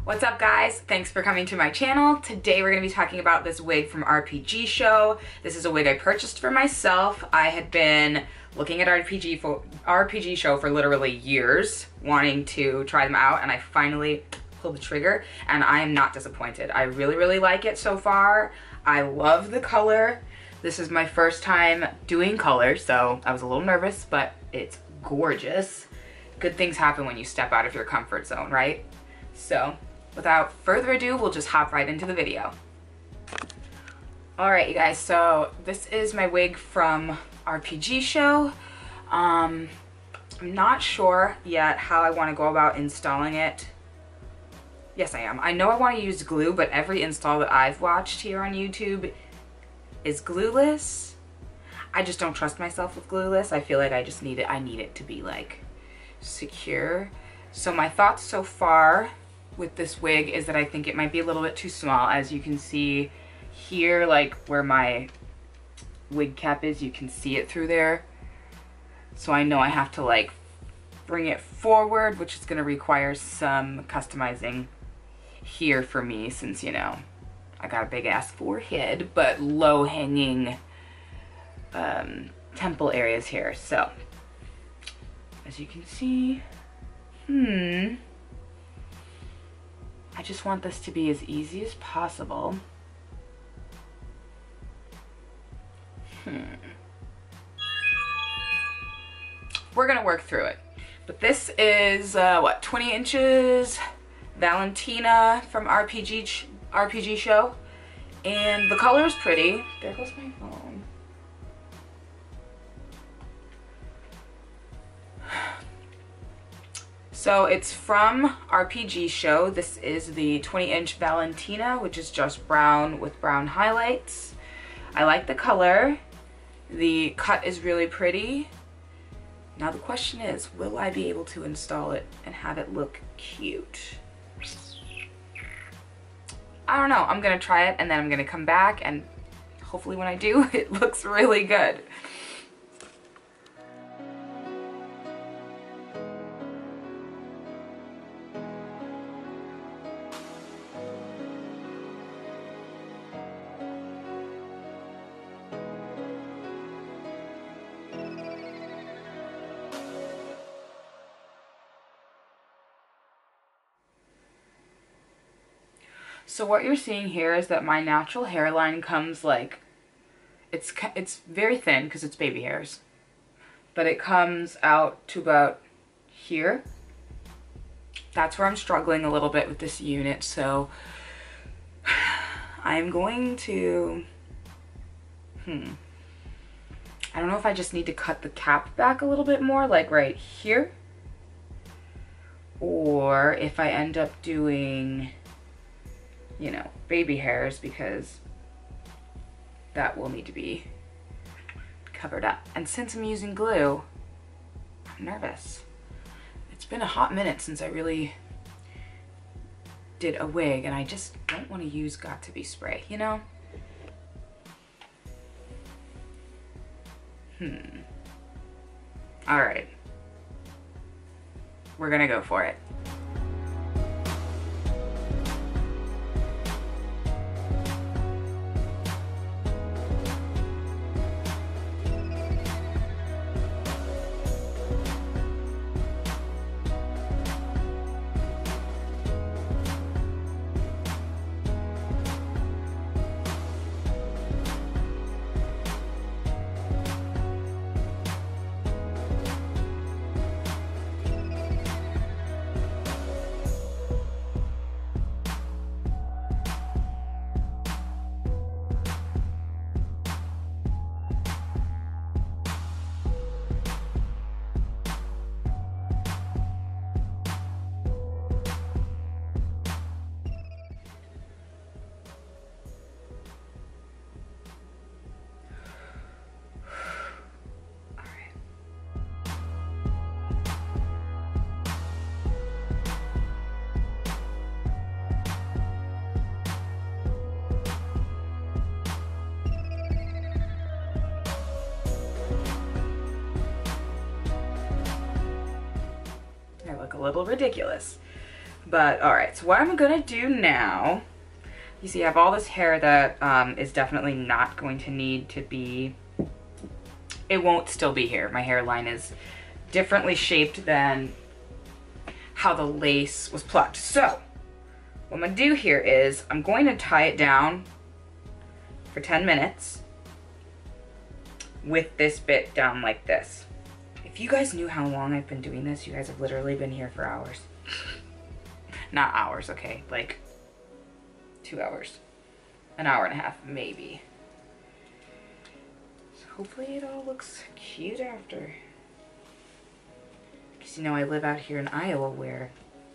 What's up, guys? Thanks for coming to my channel. Today we're going to be talking about this wig from RPGShow. This is a wig I purchased for myself. I had been looking at RPGShow for literally years, wanting to try them out, and I finally pulled the trigger, and I am not disappointed. I really like it so far. I love the color. This is my first time doing color, so I was a little nervous, but it's gorgeous. Good things happen when you step out of your comfort zone, right? So, without further ado, we'll just hop right into the video. Alright, you guys, so this is my wig from RPGShow. I'm not sure yet how I want to go about installing it. Yes, I am. I know I want to use glue, but every install that I've watched here on YouTube is glueless. I just don't trust myself with glueless. I feel like I need it to be like secure. So my thoughts so far with this wig is that I think it might be a little bit too small. As you can see here, like where my wig cap is, you can see it through there. So I know I have to like bring it forward, which is going to require some customizing here for me, since, you know, I got a big ass forehead but low hanging temple areas here. So as you can see, I just want this to be as easy as possible. We're gonna work through it. But this is, what, 20 inches Valentina from RPGShow. And the color is pretty. There goes my phone. So it's from RPGShow. This is the 20-inch Valentina, which is just brown with brown highlights. I like the color. The cut is really pretty. Now the question is, will I be able to install it and have it look cute? I don't know. I'm gonna try it and then I'm gonna come back, and hopefully when I do, it looks really good. So what you're seeing here is that my natural hairline comes like, it's very thin because it's baby hairs, but it comes out to about here. That's where I'm struggling a little bit with this unit, so I'm going to, I don't know if I just need to cut the cap back a little bit more, like right here, or if I end up doing, you know, baby hairs, because that will need to be covered up. And since I'm using glue, I'm nervous. It's been a hot minute since I really did a wig, and I just don't want to use got-to-be spray, you know? All right. We're gonna go for it. little ridiculous. But all right, so what I'm gonna do now, you see I have all this hair that is definitely not going to need to be, it won't still be here. My hairline is differently shaped than how the lace was plucked. So what I'm gonna do here is I'm going to tie it down for 10 minutes with this bit down like this. If you guys knew how long I've been doing this, you guys have literally been here for hours. Not hours, okay, like 2 hours, an hour and a half, maybe. So hopefully it all looks cute after. Because you know, I live out here in Iowa where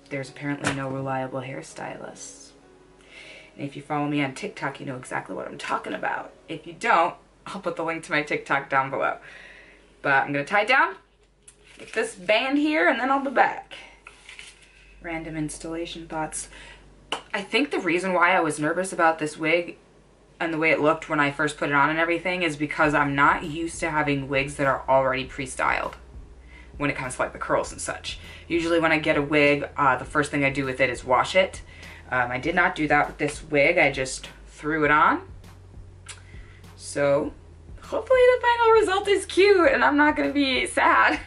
there's apparently no reliable hairstylists. And if you follow me on TikTok, you know exactly what I'm talking about. If you don't, I'll put the link to my TikTok down below. But I'm gonna tie it down with this band here and then I'll be back. Random installation thoughts. I think the reason why I was nervous about this wig and the way it looked when I first put it on and everything is because I'm not used to having wigs that are already pre-styled when it comes to like the curls and such. Usually when I get a wig, the first thing I do with it is wash it. I did not do that with this wig. I just threw it on. So hopefully the final result is cute and I'm not gonna be sad.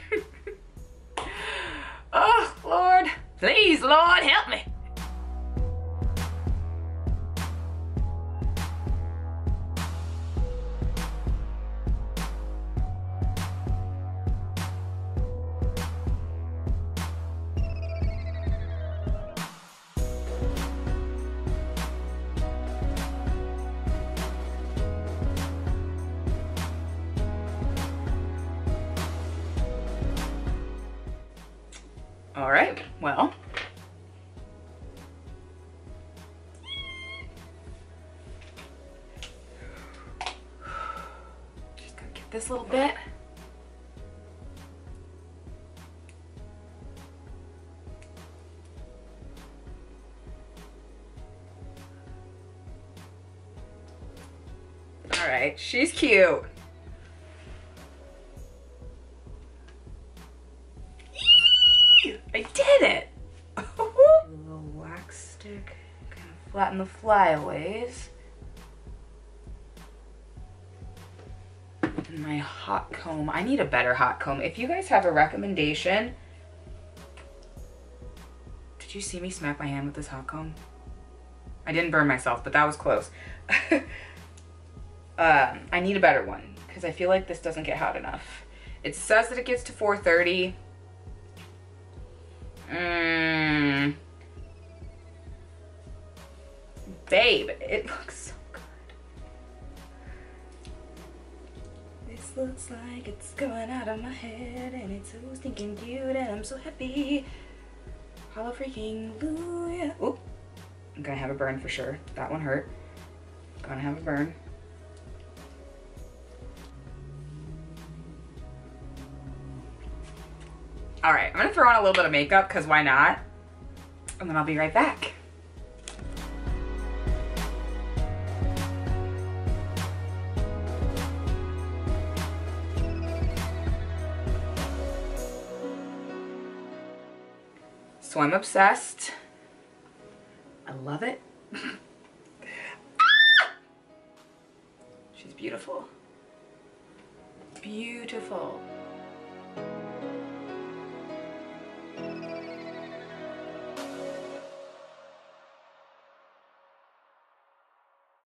Oh, Lord. Please, Lord, help me. All right, well. Just gonna get this little bit. All right, she's cute. I did it! A little wax stick, kind of flatten the flyaways. And my hot comb. I need a better hot comb. If you guys have a recommendation. Did you see me smack my hand with this hot comb? I didn't burn myself, but that was close. I need a better one because I feel like this doesn't get hot enough. It says that it gets to 430. Babe, it looks so good. This looks like it's going out of my head and it's so stinking cute and I'm so happy. Holla freaking hallelujah. Oop. I'm gonna have a burn for sure. That one hurt. Gonna have a burn. All right, I'm gonna throw on a little bit of makeup because why not? And then I'll be right back. So I'm obsessed. I love it. She's beautiful. Beautiful.